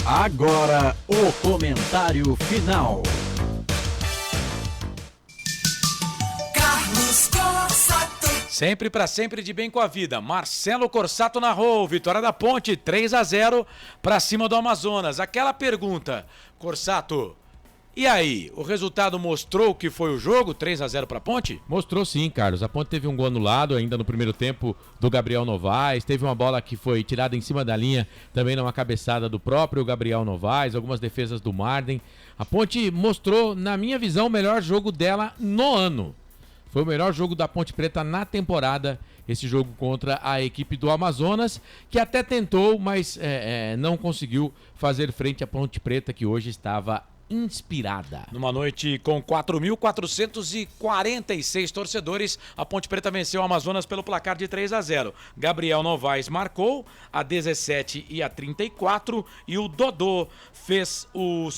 Agora o comentário final. Carlos Corsato. Sempre para sempre de bem com a vida. Marcelo Corsato narrou. Vitória da Ponte 3-0 para cima do Amazonas. Aquela pergunta, Corsato, e aí? O resultado mostrou o que foi o jogo? 3-0 para a Ponte? Mostrou sim, Carlos. A Ponte teve um gol anulado ainda no primeiro tempo do Gabriel Novaes. Teve uma bola que foi tirada em cima da linha, também numa cabeçada do próprio Gabriel Novaes. Algumas defesas do Marden. A Ponte mostrou, na minha visão, o melhor jogo dela no ano. Foi o melhor jogo da Ponte Preta na temporada, esse jogo contra a equipe do Amazonas, que até tentou, mas não conseguiu fazer frente à Ponte Preta, que hoje estava inspirada. Numa noite com 4.446 torcedores, a Ponte Preta venceu o Amazonas pelo placar de 3-0. Gabriel Novaes marcou a 17 e a 34 e o Dodô fez o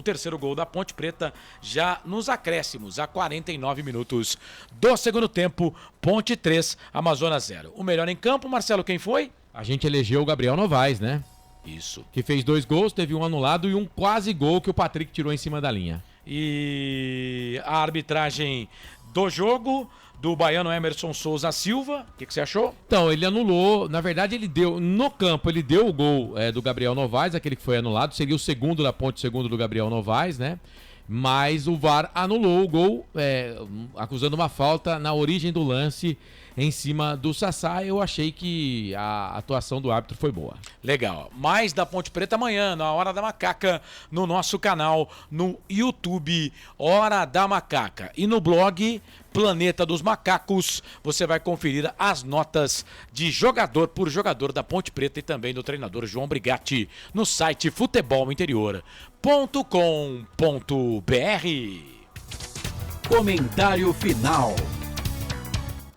terceiro gol da Ponte Preta já nos acréscimos, a 49 minutos do segundo tempo. Ponte 3, Amazonas 0. O melhor em campo, Marcelo, quem foi? A gente elegeu o Gabriel Novaes, né? Isso. Que fez 2 gols, teve um anulado e um quase gol que o Patrick tirou em cima da linha. E a arbitragem do jogo do baiano Emerson Souza Silva, o que você achou? Então, ele anulou, na verdade ele deu, no campo ele deu o gol do Gabriel Novaes, aquele que foi anulado, seria o segundo da Ponte, segundo do Gabriel Novaes, né? Mas o VAR anulou o gol, acusando uma falta na origem do lance em cima do Sassá. Eu achei que a atuação do árbitro foi boa. Legal. Mais da Ponte Preta amanhã, na Hora da Macaca, no nosso canal, no YouTube, Hora da Macaca. E no blog Planeta dos Macacos, você vai conferir as notas de jogador por jogador da Ponte Preta e também do treinador João Brigatti no site futebolinterior.com.br. Comentário final.